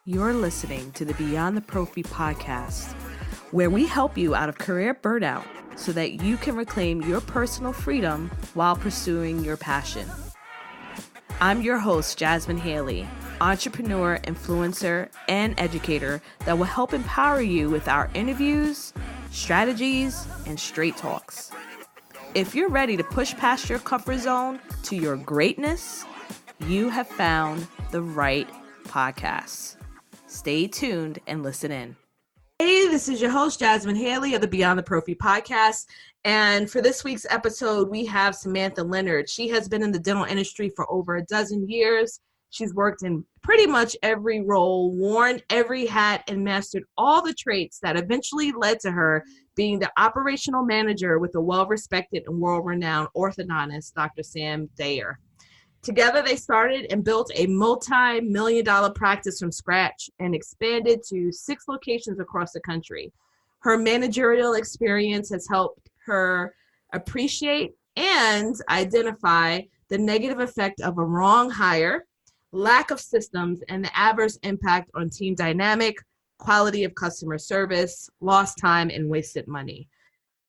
You're listening to the Beyond the Prophy podcast, where we help you out of career burnout so that you can reclaim your personal freedom while pursuing your passion. I'm your host, Jasmine Haley, entrepreneur, influencer, and educator that will help empower you with our interviews, strategies, and straight talks. If you're ready to push past your comfort zone to your greatness, you have found the right podcast. Stay tuned and listen in. Hey, this is your host, Jasmine Haley of the Beyond the Prophy podcast. And for this week's episode, we have Samantha Leonard. She has been in the dental industry for over a dozen years. She's worked in pretty much every role, worn every hat, and mastered all the traits that eventually led to her being the operational manager with the well-respected and world-renowned orthodontist, Dr. Sam Thayer. Together, they started and built a multi-million-dollar practice from scratch and expanded to 6 locations across the country. Her managerial experience has helped her appreciate and identify the negative effect of a wrong hire, lack of systems, and the adverse impact on team dynamic, quality of customer service, lost time, and wasted money.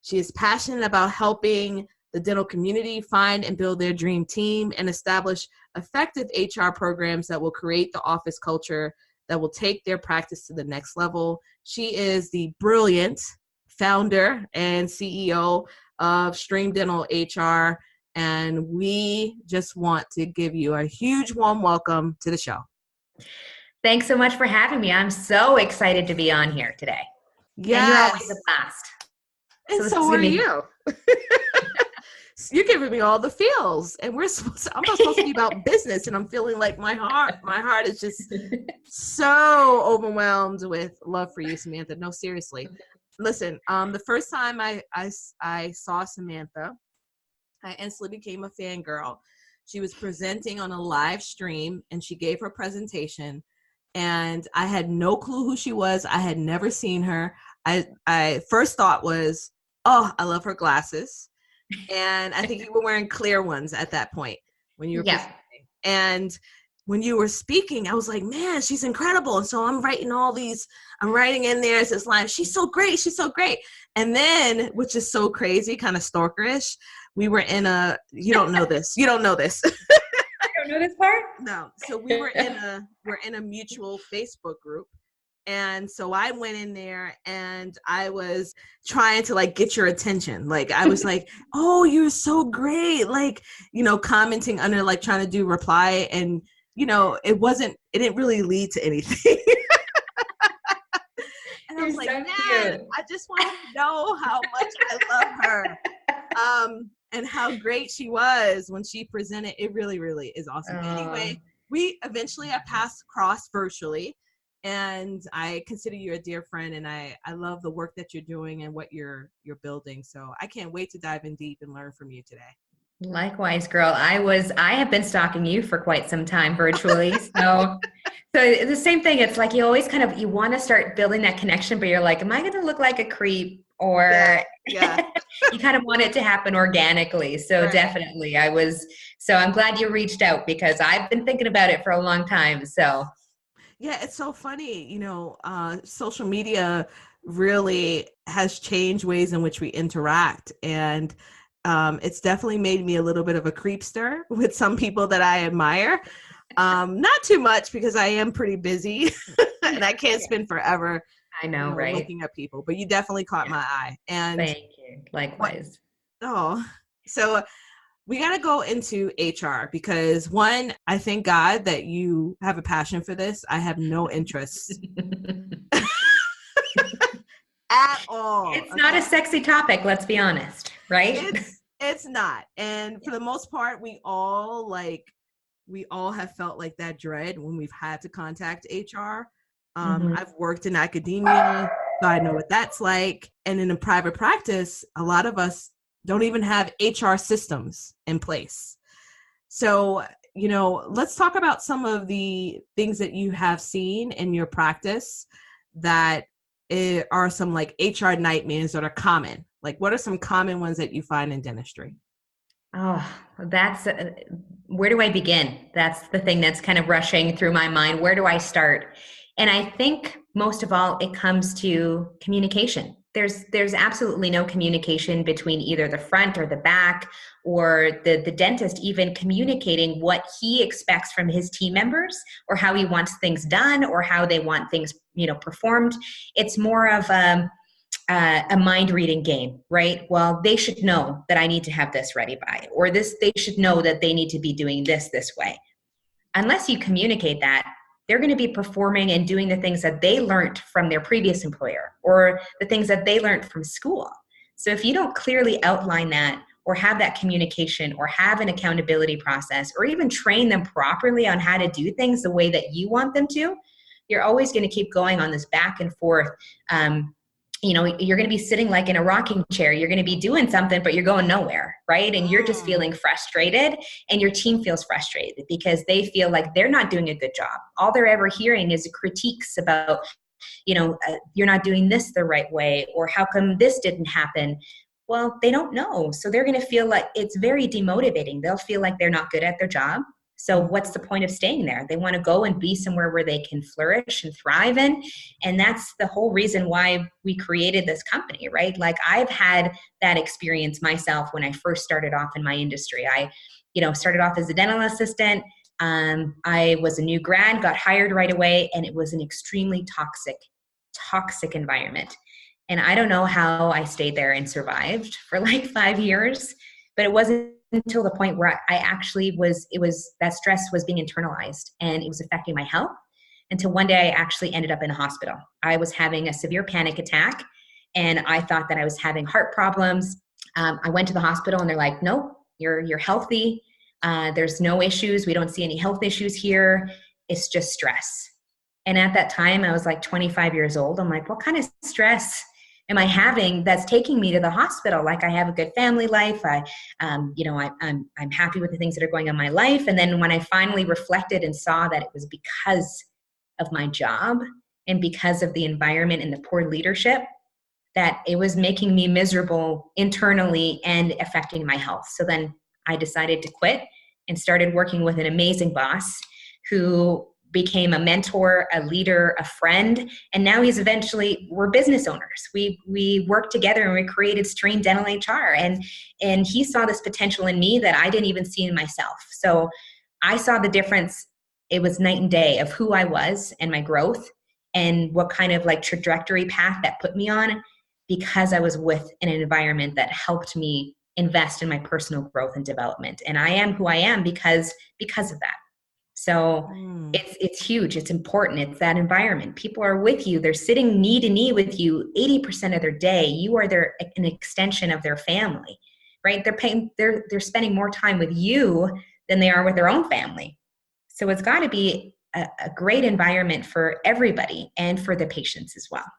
She is passionate about helping the dental community find and build their dream team and establish effective HR programs that will create the office culture that will take their practice to the next level. She is the brilliant founder and CEO of StreamDentalHR, and we just want to give you a huge warm welcome to the show. Thanks so much for having me. I'm so excited to be on here today. Yes. And you're always the best. And so are you. You're giving me all the feels, and I'm supposed to be about business, and I'm feeling like my heart is just so overwhelmed with love for you, Samantha. No, seriously. Listen, the first time I saw Samantha, I instantly became a fangirl. She was presenting on a live stream, and she gave her presentation, and I had no clue who she was. I had never seen her. I first thought was, oh, I love her glasses. And I think you were wearing clear ones at that point when you were presenting. And when you were speaking, I was like, man, she's incredible. And so I'm writing in there as this line, she's so great, she's so great. And then, which is so crazy, kind of stalkerish, we were in you don't know this. I don't know this part? No. So we're in a mutual Facebook group. And so I went in there and I was trying to get your attention. I was like, oh, you're so great. Commenting under, trying to do reply. And, it didn't really lead to anything. And I was like, man, I just want to know how much I love her. And how great she was when she presented. It really, really is awesome. Anyway, we eventually passed across virtually. And I consider you a dear friend, and I love the work that you're doing and what you're building. So I can't wait to dive in deep and learn from you today. Likewise, girl. I have been stalking you for quite some time virtually. So the same thing. It's like you always you want to start building that connection, but you're like, am I going to look like a creep? Or yeah. You kind of want it to happen organically. So right. Definitely I'm glad you reached out because I've been thinking about it for a long time. So. Yeah, it's so funny. Social media really has changed ways in which we interact. And it's definitely made me a little bit of a creepster with some people that I admire. Not too much because I am pretty busy and I can't spend forever right? Looking at people. But you definitely caught my eye. And thank you. Likewise. So we got to go into HR because one, I thank God that you have a passion for this. I have no interest at all. It's not a sexy topic. Let's be honest, right? It's not. And for the most part, we all have felt like that dread when we've had to contact HR. I've worked in academia, so I know what that's like. And in a private practice, a lot of us don't even have HR systems in place. So, let's talk about some of the things that you have seen in your practice that are some HR nightmares that are common. What are some common ones that you find in dentistry? Oh, that's, where do I begin? That's the thing that's kind of rushing through my mind. Where do I start? And I think most of all, it comes to communication. There's absolutely no communication between either the front or the back, or the dentist even communicating what he expects from his team members, or how he wants things done, or how they want things, performed. It's more of a mind reading game, right? Well, they should know that I need to have this ready by, or they should know that they need to be doing this way. Unless you communicate that, they're going to be performing and doing the things that they learned from their previous employer, or the things that they learned from school. So if you don't clearly outline that, or have that communication, or have an accountability process, or even train them properly on how to do things the way that you want them to, you're always going to keep going on this back and forth. You're going to be sitting like in a rocking chair. You're going to be doing something, but you're going nowhere, right? And you're just feeling frustrated, and your team feels frustrated because they feel like they're not doing a good job. All they're ever hearing is critiques about, you're not doing this the right way, or how come this didn't happen? Well, they don't know. So they're going to feel like it's very demotivating. They'll feel like they're not good at their job. So what's the point of staying there? They want to go and be somewhere where they can flourish and thrive in. And that's the whole reason why we created this company, right? Like, I've had that experience myself when I first started off in my industry. I, started off as a dental assistant. I was a new grad, got hired right away, and it was an extremely toxic environment. And I don't know how I stayed there and survived for like 5 years, but it wasn't until the point where I actually that stress was being internalized, and it was affecting my health, until one day I actually ended up in a hospital. I was having a severe panic attack, and I thought that I was having heart problems. I went to the hospital, and they're like, "Nope, you're healthy. There's no issues. We don't see any health issues here. It's just stress." And at that time, I was like 25 years old. I'm like, what kind of stress am I having that's taking me to the hospital? Like, I have a good family life. I'm happy with the things that are going on in my life. And then when I finally reflected and saw that it was because of my job and because of the environment and the poor leadership, that it was making me miserable internally and affecting my health. So then I decided to quit and started working with an amazing boss who became a mentor, a leader, a friend, and now we're business owners. We worked together and we created StreamDentalHR, and he saw this potential in me that I didn't even see in myself. So I saw the difference. It was night and day of who I was and my growth, and what kind of like trajectory path that put me on, because I was with an environment that helped me invest in my personal growth and development. And I am who I am because of that. So it's huge. It's important. It's that environment. People are with you. They're sitting knee to knee with you 80% of their day. You are an extension of their family, right? They're spending more time with you than they are with their own family. So it's got to be a great environment for everybody and for the patients as well.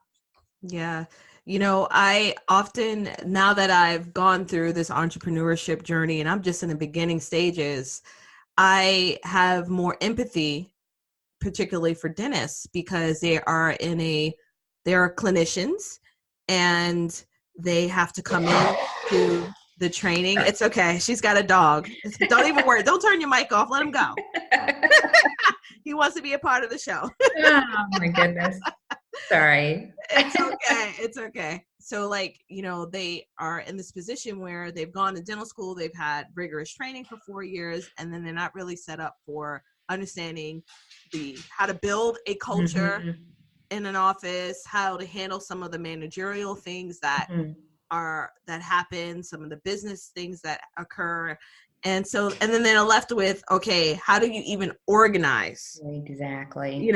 Yeah. I often, now that I've gone through this entrepreneurship journey and I'm just in the beginning stages, I have more empathy, particularly for dentists, because they are clinicians and they have to come in to the training. It's okay. She's got a dog. Don't even worry. Don't turn your mic off. Let him go. He wants to be a part of the show. Oh my goodness. Sorry. It's okay. So they are in this position where they've gone to dental school, they've had rigorous training for 4 years, and then they're not really set up for understanding how to build a culture in an office, how to handle some of the managerial things that happen, some of the business things that occur. And then they're left with, okay, how do you even organize? Exactly.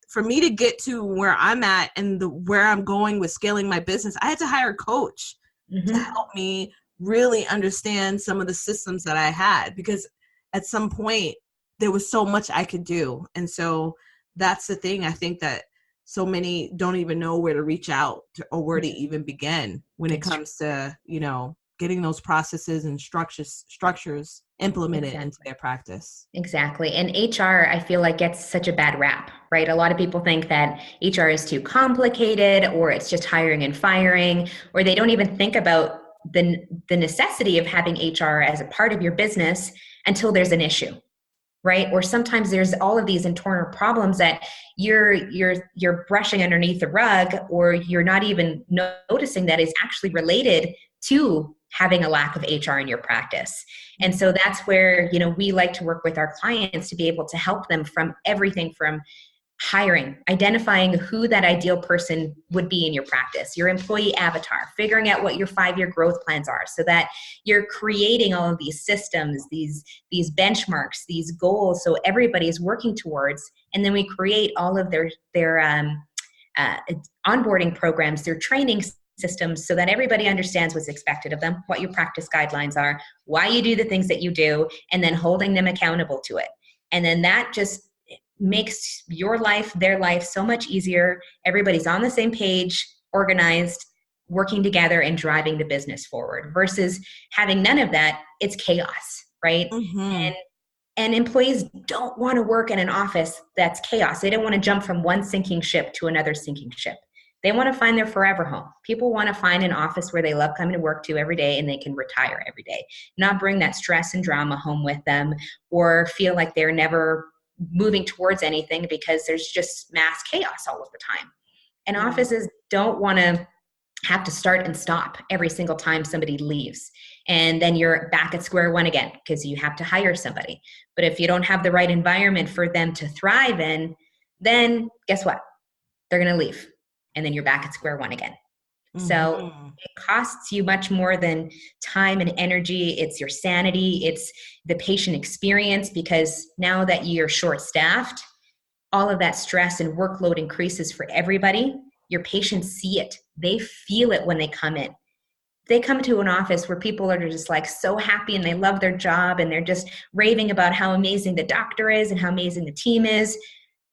For me to get to where I'm at and where I'm going with scaling my business, I had to hire a coach to help me really understand some of the systems that I had, because at some point there was so much I could do. And so that's the thing. I think that so many don't even know where to reach out to, or where to even begin when it comes to, getting those processes and structures implemented into their practice. Exactly. And HR, I feel like, gets such a bad rap, right? A lot of people think that HR is too complicated, or it's just hiring and firing, or they don't even think about the necessity of having HR as a part of your business until there's an issue, right? Or sometimes there's all of these internal problems that you're brushing underneath the rug, or you're not even noticing that is actually related to having a lack of HR in your practice. And so that's where, we like to work with our clients to be able to help them from everything from hiring, identifying who that ideal person would be in your practice, your employee avatar, figuring out what your 5-year growth plans are so that you're creating all of these systems, these benchmarks, these goals, so everybody is working towards. And then we create all of their onboarding programs, their training systems, so that everybody understands what's expected of them, what your practice guidelines are, why you do the things that you do, and then holding them accountable to it. And then that just makes your life, their life so much easier. Everybody's on the same page, organized, working together and driving the business forward, versus having none of that. It's chaos, right? Mm-hmm. And employees don't want to work in an office that's chaos. They don't want to jump from one sinking ship to another sinking ship. They want to find their forever home. People want to find an office where they love coming to work to every day and they can retire every day, not bring that stress and drama home with them, or feel like they're never moving towards anything because there's just mass chaos all of the time. And offices don't want to have to start and stop every single time somebody leaves. And then you're back at square one again because you have to hire somebody. But if you don't have the right environment for them to thrive in, then guess what? They're going to leave. And then you're back at square one again. Mm-hmm. So it costs you much more than time and energy. It's your sanity. It's the patient experience, because now that you're short-staffed, all of that stress and workload increases for everybody. Your patients see it. They feel it when they come in. They come to an office where people are just like so happy and they love their job and they're just raving about how amazing the doctor is and how amazing the team is.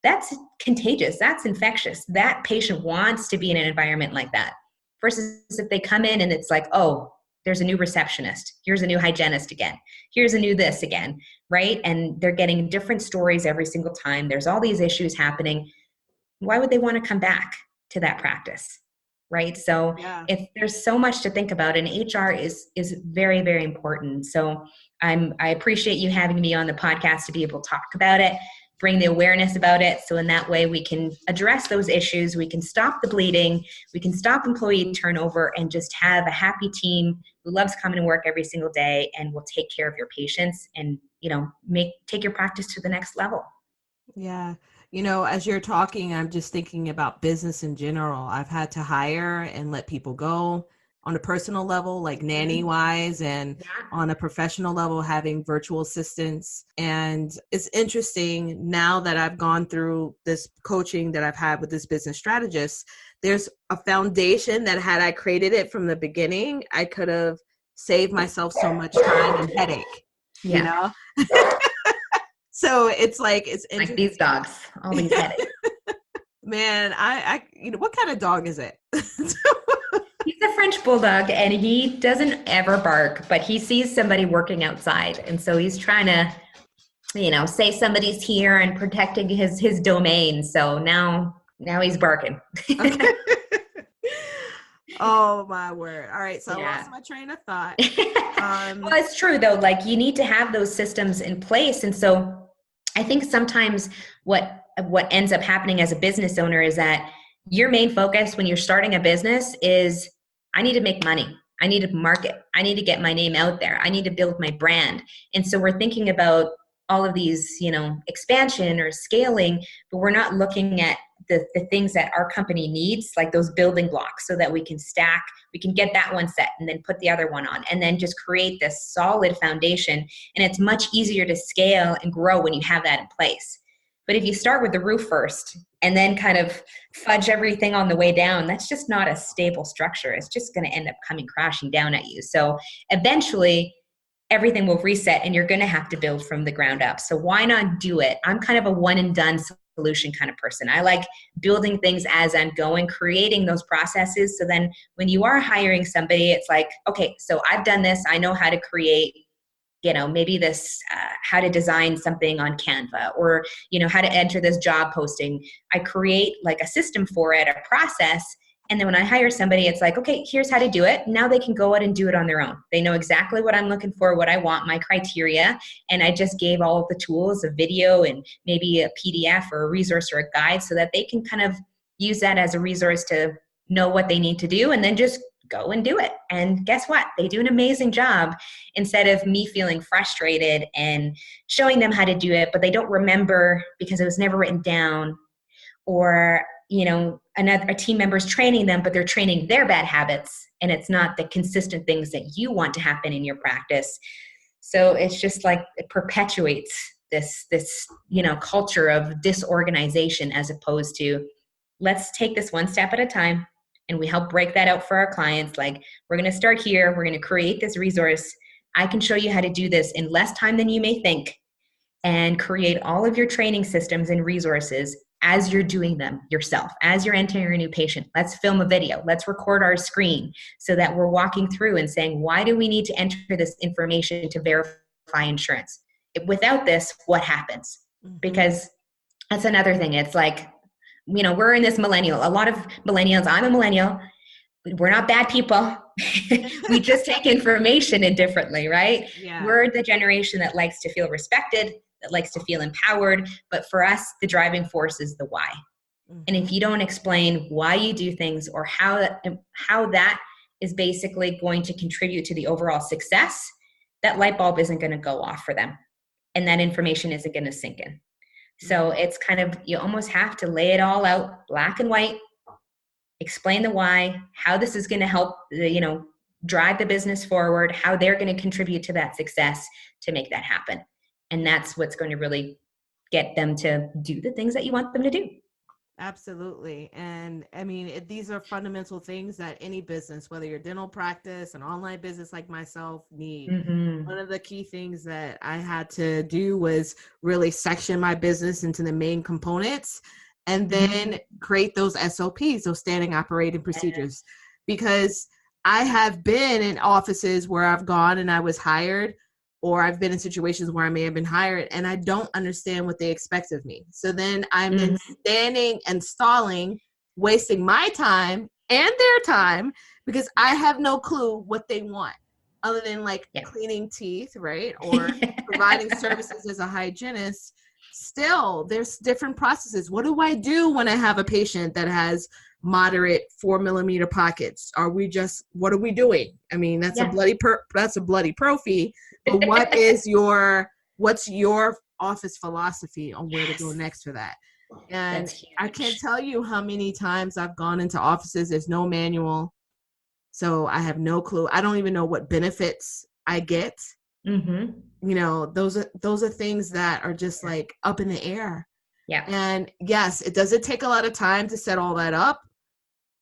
That's contagious. That's infectious. That patient wants to be in an environment like that. Versus if they come in and it's like, oh, there's a new receptionist. Here's a new hygienist again. Here's a new this again, right? And they're getting different stories every single time. There's all these issues happening. Why would they want to come back to that practice, right? So if there's so much to think about, and HR is very, very important. So I appreciate you having me on the podcast to be able to talk about it, bring the awareness about it. So in that way, we can address those issues. We can stop the bleeding. We can stop employee turnover and just have a happy team who loves coming to work every single day and will take care of your patients and, take your practice to the next level. Yeah. As you're talking, I'm just thinking about business in general. I've had to hire and let people go on a personal level, like nanny wise, and on a professional level, having virtual assistants. And it's interesting now that I've gone through this coaching that I've had with this business strategist, there's a foundation that had I created it from the beginning, I could have saved myself so much time and headache, So it's interesting. Like these dogs, all these headaches. Man, I what kind of dog is it? He's a French bulldog, and he doesn't ever bark, but he sees somebody working outside. And so he's trying to, say somebody's here and protecting his domain. So now he's barking. Okay. Oh my word. All right. So I lost my train of thought. Well, it's true though. Like you need to have those systems in place. And so I think sometimes what ends up happening as a business owner is that your main focus when you're starting a business is, I need to make money. I need to market. I need to get my name out there. I need to build my brand. And so we're thinking about all of these, expansion or scaling, but we're not looking at the things that our company needs, like those building blocks, so that we can stack, we can get that one set and then put the other one on and then just create this solid foundation. And it's much easier to scale and grow when you have that in place. But if you start with the roof first and then kind of fudge everything on the way down, that's just not a stable structure. It's just going to end up coming crashing down at you. So eventually everything will reset and you're going to have to build from the ground up. So why not do it? I'm kind of a one and done solution kind of person. I like building things as I'm going, creating those processes. So then when you are hiring somebody, it's like, okay, so I've done this. I know how to create, maybe this, how to design something on Canva, or, how to enter this job posting. I create like a system for it, a process, And then when I hire somebody, it's like, okay, here's how to do it. Now they can go out and do it on their own. They know exactly what I'm looking for, what I want, my criteria. And I just gave all of the tools, a video and maybe a PDF or a resource or a guide so that they can kind of use that as a resource to know what they need to do and then just go and do it. And guess what? They do an amazing job instead of me feeling frustrated and showing them how to do it, but they don't remember because it was never written down, or, you know, a team member's training them, but they're training their bad habits and it's not the consistent things that you want to happen in your practice. So it's just like it perpetuates this, you know, culture of disorganization as opposed to let's take this one step at a time. And we help break that out for our clients. Like, we're going to start here. We're going to create this resource. I can show you how to do this in less time than you may think and create all of your training systems and resources as you're doing them yourself, as you're entering a new patient. Let's film a video. Let's record our screen so that we're walking through and saying, why do we need to enter this information to verify insurance? Without this, what happens? Because that's another thing. It's like, you know, we're in this millennial, a lot of millennials, I'm a millennial. We're not bad people. We just take information in differently, right? Yeah. We're the generation that likes to feel respected, that likes to feel empowered. But for us, the driving force is the why. And if you don't explain why you do things or how that is basically going to contribute to the overall success, that light bulb isn't going to go off for them. And that information isn't going to sink in. So it's kind of, you almost have to lay it all out, black and white, explain the why, how this is going to help, you know, drive the business forward, how they're going to contribute to that success to make that happen. And that's what's going to really get them to do the things that you want them to do. Absolutely. And I mean, these are fundamental things that any business, whether you're dental practice, an online business like myself, need. One of the key things that I had to do was really section my business into the main components and then create those SOPs, those standing operating procedures. Because I have been in offices where I've gone and I was hired, or I've been in situations where I may have been hired and I don't understand what they expect of me. So then I'm then standing and stalling, wasting my time and their time because I have no clue what they want other than like cleaning teeth, right? Or providing services as a hygienist. Still, there's different processes. What do I do when I have a patient that has moderate 4mm pockets? What are we doing? I mean, that's a bloody prophy. But what's your office philosophy on where to go next for that? And I can't tell you how many times I've gone into offices. There's no manual. So I have no clue. I don't even know what benefits I get. You know, those are things that are just like up in the air. Yeah. And yes, does it take a lot of time to set all that up?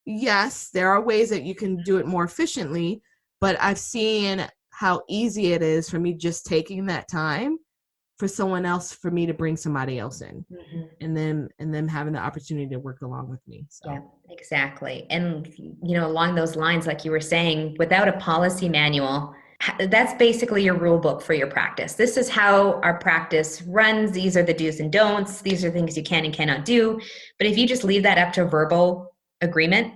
Yes, there are ways that you can do it more efficiently, but I've seen how easy it is for me just taking that time for someone else, for me to bring somebody else in and then having the opportunity to work along with me. So. Yeah, exactly. And, you know, along those lines, like you were saying, without a policy manual, that's basically your rule book for your practice. This is how our practice runs. These are the do's and don'ts. These are things you can and cannot do. But if you just leave that up to verbal agreement,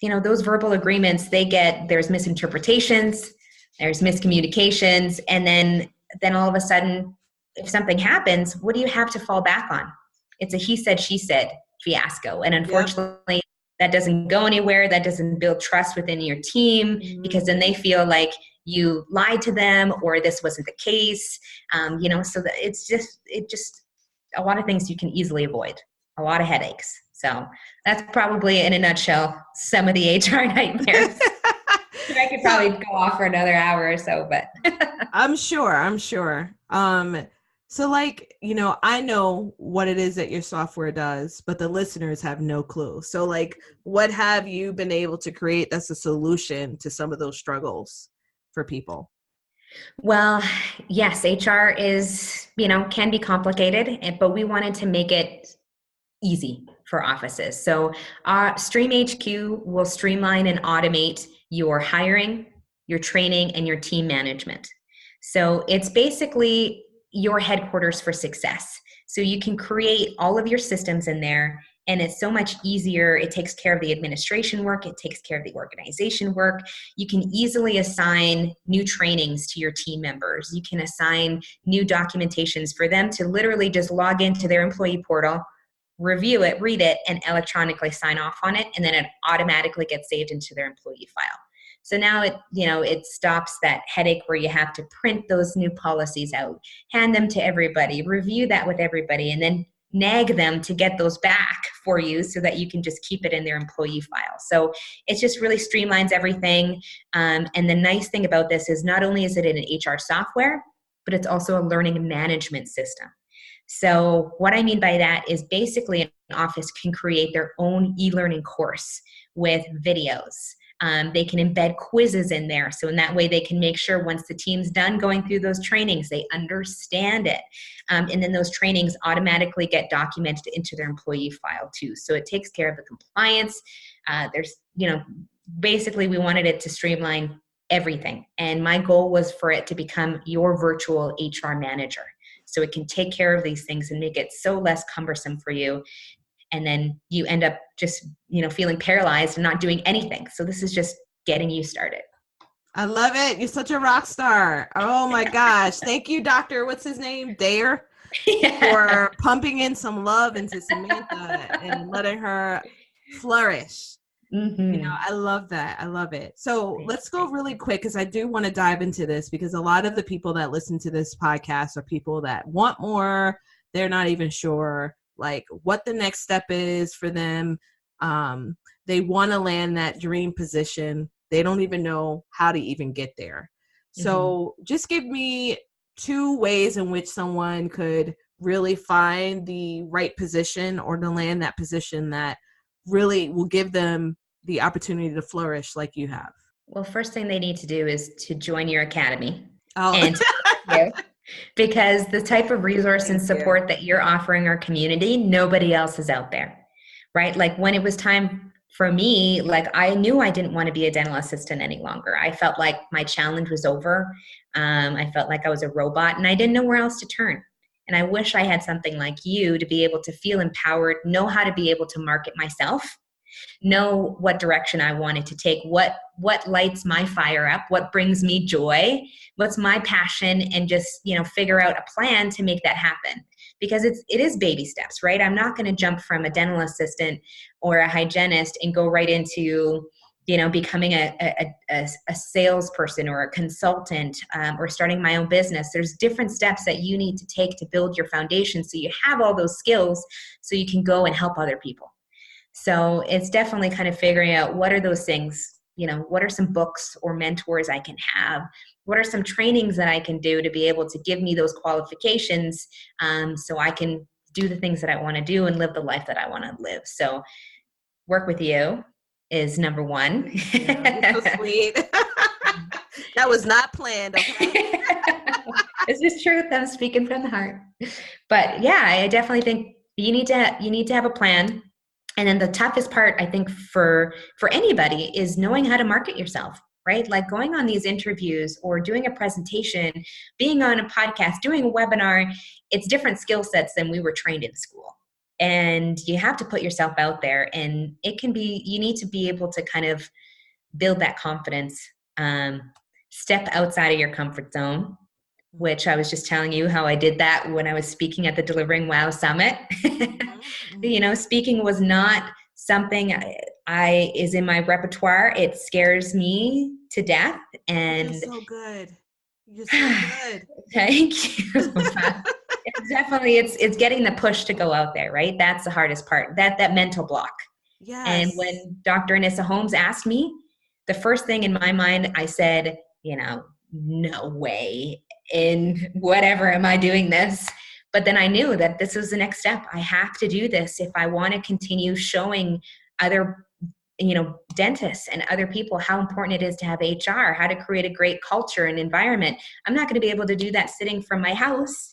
you know, those verbal agreements, there's misinterpretations, there's miscommunications. And then all of a sudden, if something happens, what do you have to fall back on? It's a he said, she said fiasco. And unfortunately, that doesn't go anywhere. That doesn't build trust within your team because then they feel like you lied to them or this wasn't the case. You know, so that it just a lot of things you can easily avoid, a lot of headaches. So that's probably in a nutshell some of the HR nightmares. I could probably go off for another hour or so, but I'm sure. So like, you know, I know what it is that your software does, but the listeners have no clue. So like, what have you been able to create that's a solution to some of those struggles for people? Well, yes, HR is, you know, can be complicated, but we wanted to make it easy for offices. So StreamHQ will streamline and automate your hiring, your training, and your team management. So it's basically your headquarters for success. So you can create all of your systems in there And it's so much easier. It takes care of the administration work. It takes care of the organization work. You can easily assign new trainings to your team members. You can assign new documentations for them to literally just log into their employee portal, review it, read it, and electronically sign off on it. And then it automatically gets saved into their employee file. So now it stops that headache where you have to print those new policies out, hand them to everybody, review that with everybody, and then nag them to get those back for you so that you can just keep it in their employee file. So it just really streamlines everything. And the nice thing about this is not only is it an HR software, but it's also a learning management system. So what I mean by that is basically an office can create their own e-learning course with videos. They can embed quizzes in there. So in that way, they can make sure once the team's done going through those trainings, they understand it. And then those trainings automatically get documented into their employee file too. So it takes care of the compliance. Basically we wanted it to streamline everything. And my goal was for it to become your virtual HR manager. So it can take care of these things and make it so less cumbersome for you. And then you end up just, feeling paralyzed and not doing anything. So this is just getting you started. I love it. You're such a rock star. Oh my gosh. Thank you, Dr. What's his name? Dare for pumping in some love into Samantha and letting her flourish. Mm-hmm. I love that. I love it. So let's go really quick because I do want to dive into this because a lot of the people that listen to this podcast are people that want more. They're not even sure like what the next step is for them. They want to land that dream position. They don't even know how to even get there. So just give me 2 ways in which someone could really find the right position or to land that position that really will give them the opportunity to flourish like you have. Well, first thing they need to do is to join your academy. Oh. And because the type of resource and support that you're offering our community, nobody else is out there, right? Like when it was time for me, like I knew I didn't want to be a dental assistant any longer. I felt like my challenge was over. I felt like I was a robot and I didn't know where else to turn. And I wish I had something like you to be able to feel empowered, know how to be able to market myself, know what direction I wanted to take, what lights my fire up, what brings me joy, what's my passion, and just, figure out a plan to make that happen. Because it is baby steps, right? I'm not going to jump from a dental assistant or a hygienist and go right into, becoming a salesperson or a consultant or starting my own business. There's different steps that you need to take to build your foundation so you have all those skills so you can go and help other people. So it's definitely kind of figuring out what are those things, what are some books or mentors I can have? What are some trainings that I can do to be able to give me those qualifications so I can do the things that I want to do and live the life that I want to live? So work with you is number 1. Yeah, so sweet. That was not planned. Okay? It's just truth. I'm speaking from the heart. But yeah, I definitely think you need to have a plan. And then the toughest part, I think, for anybody is knowing how to market yourself, right? Like going on these interviews or doing a presentation, being on a podcast, doing a webinar, it's different skill sets than we were trained in school. And you have to put yourself out there, and you need to be able to kind of build that confidence, step outside of your comfort zone, which I was just telling you how I did that when I was speaking at the Delivering Wow Summit. Speaking was not something is in my repertoire. It scares me to death. And you're so good. You're so good. Thank you. It's getting the push to go out there, right? That's the hardest part, that mental block. Yes. And when Dr. Anissa Holmes asked me, the first thing in my mind, I said, no way in whatever am I doing this. But then I knew that this was the next step. I have to do this if I want to continue showing other, dentists and other people how important it is to have HR, how to create a great culture and environment. I'm not going to be able to do that sitting from my house,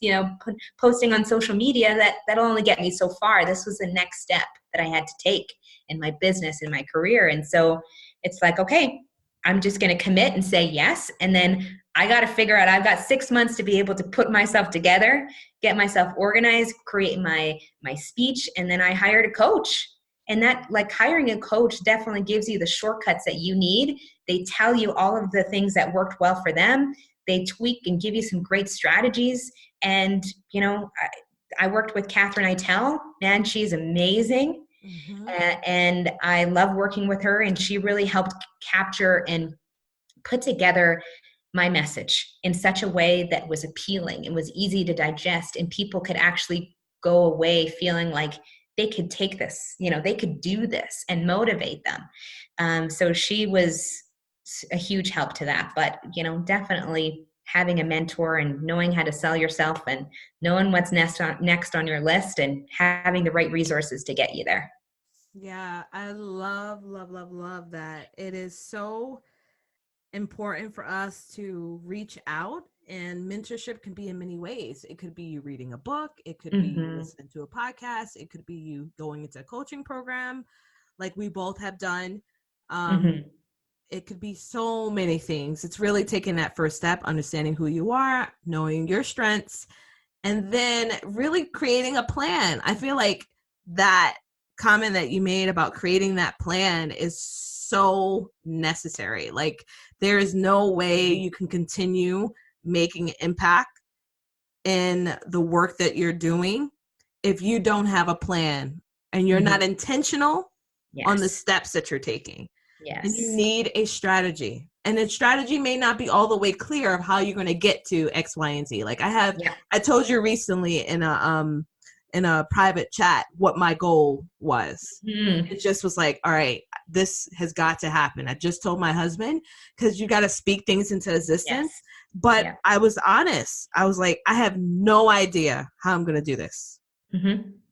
posting on social media. That'll only get me so far. This was the next step that I had to take in my business, in my career. And so it's like, okay, I'm just going to commit and say yes. And then I got to figure out, I've got 6 months to be able to put myself together, get myself organized, create my speech. And then I hired a coach. And that, like, hiring a coach definitely gives you the shortcuts that you need. They tell you all of the things that worked well for them. They tweak and give you some great strategies. And, you know, I worked with Catherine Eitel. Man, she's amazing. Mm-hmm. And I love working with her. And she really helped capture and put together my message in such a way that was appealing and was easy to digest, and people could actually go away feeling like they could take this, you know, they could do this, and motivate them. So she was a huge help to that. But, you know, definitely having a mentor and knowing how to sell yourself and knowing what's next on your list and having the right resources to get you there. Yeah, I love that. It is so important for us to reach out, and mentorship can be in many ways. It could be you reading a book, it could be you listening to a podcast, it could be you going into a coaching program like we both have done. It could be so many things. It's really taking that first step, understanding who you are, knowing your strengths, and then really creating a plan. I feel like that comment that you made about creating that plan is so necessary. Like, there is no way you can continue making an impact in the work that you're doing if you don't have a plan and you're not intentional on the steps that you're taking. Yes. And you need a strategy. And the strategy may not be all the way clear of how you're going to get to X, Y, and Z. Like I told you recently in a private chat what my goal was. It just was like, all right, this has got to happen. I just told my husband, because you got to speak things into existence. Yes. But I was honest. I was like, I have no idea how I'm going to do this.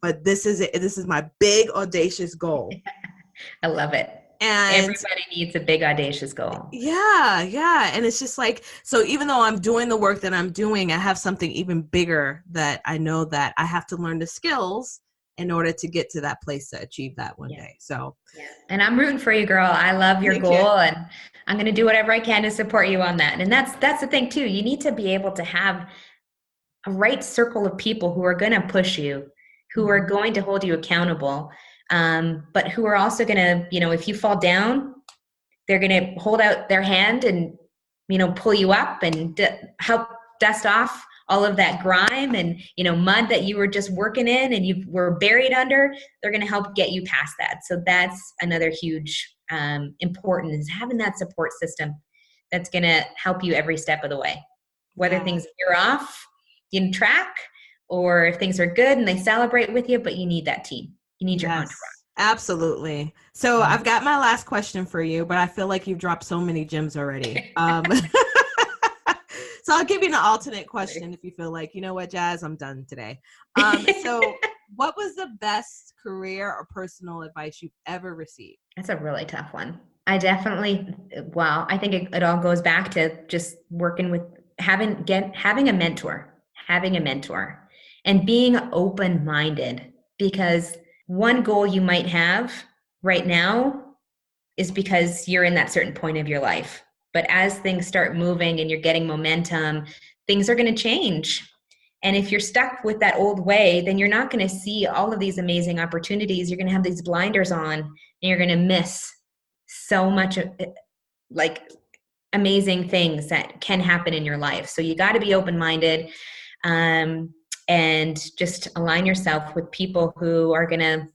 But this is it. This is my big, audacious goal. I love it. And everybody needs a big, audacious goal. Yeah. And it's just like, so even though I'm doing the work that I'm doing, I have something even bigger that I know that I have to learn the skills in order to get to that place to achieve that one day. So, and I'm rooting for you, girl. I love your goal, and I'm going to do whatever I can to support you on that. And that's the thing too. You need to be able to have a right circle of people who are going to push you, who are going to hold you accountable. But who are also going to, you know, if you fall down, they're going to hold out their hand and, you know, pull you up and help dust off all of that grime and, you know, mud that you were just working in and you were buried under. They're going to help get you past that. So that's another huge important, is having that support system that's going to help you every step of the way, whether things are off in track or if things are good and they celebrate with you, but you need that team. You need your entourage. Absolutely. So I've got my last question for you, but I feel like you've dropped so many gems already. So I'll give you an alternate question if you feel like, you know what, Jazz, I'm done today. So what was the best career or personal advice you've ever received? That's a really tough one. I definitely, I think it all goes back to just working with having a mentor and being open-minded, because one goal you might have right now is because you're in that certain point of your life. But as things start moving and you're getting momentum, things are going to change. And if you're stuck with that old way, then you're not going to see all of these amazing opportunities. You're going to have these blinders on and you're going to miss so much like amazing things that can happen in your life. So you got to be open-minded. And just align yourself with people who are going to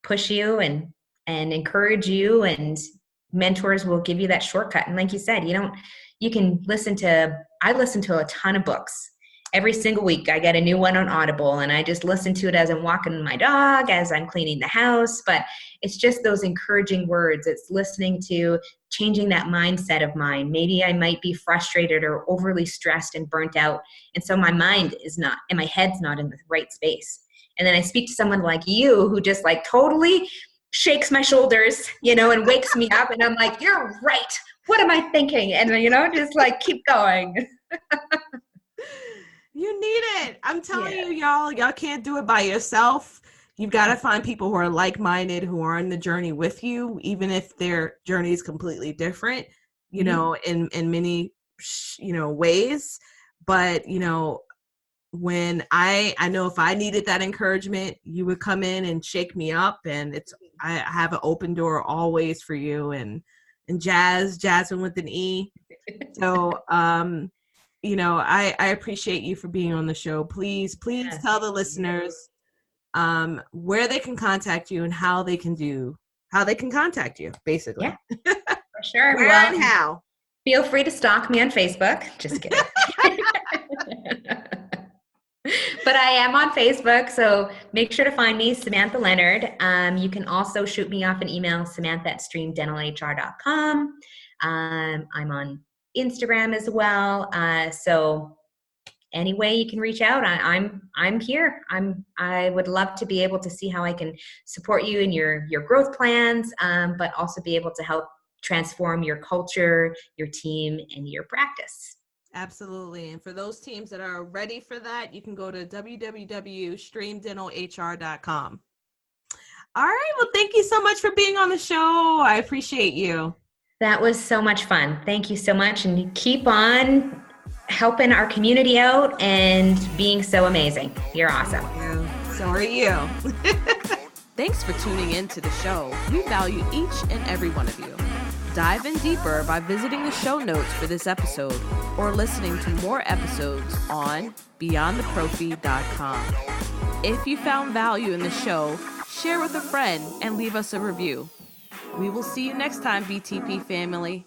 push you and encourage you, and mentors will give you that shortcut. And like you said, I listen to a ton of books. Every single week I get a new one on Audible, and I just listen to it as I'm walking my dog, as I'm cleaning the house. But it's just those encouraging words. It's listening to changing that mindset of mine. Maybe I might be frustrated or overly stressed and burnt out. And so my mind is not, and my head's not in the right space. And then I speak to someone like you who just like totally shakes my shoulders, and wakes me up. And I'm like, you're right. What am I thinking? And, just like keep going. You need it. I'm telling you, y'all can't do it by yourself. You've got to find people who are like-minded, who are on the journey with you, even if their journey is completely different, in many ways. But, when I know if I needed that encouragement, you would come in and shake me up, and I have an open door always for you, and Jasmine with an E. So, I appreciate you for being on the show. Please tell the listeners where they can contact you and how they can contact you, basically. Yeah, for sure. Where and how. Feel free to stalk me on Facebook. Just kidding. But I am on Facebook, so make sure to find me, Samantha Leonard. You can also shoot me off an email, samantha@streamdentalhr.com. I'm on Instagram as well. So any way you can reach out, I'm here. I would love to be able to see how I can support you in your growth plans, but also be able to help transform your culture, your team, and your practice. Absolutely. And for those teams that are ready for that, you can go to www.streamdentalhr.com. All right. Well, thank you so much for being on the show. I appreciate you. That was so much fun. Thank you so much. And keep on helping our community out and being so amazing. You're awesome. So are you. Thanks for tuning in to the show. We value each and every one of you. Dive in deeper by visiting the show notes for this episode or listening to more episodes on beyondtheprophy.com. If you found value in the show, share with a friend and leave us a review. We will see you next time, BTP family.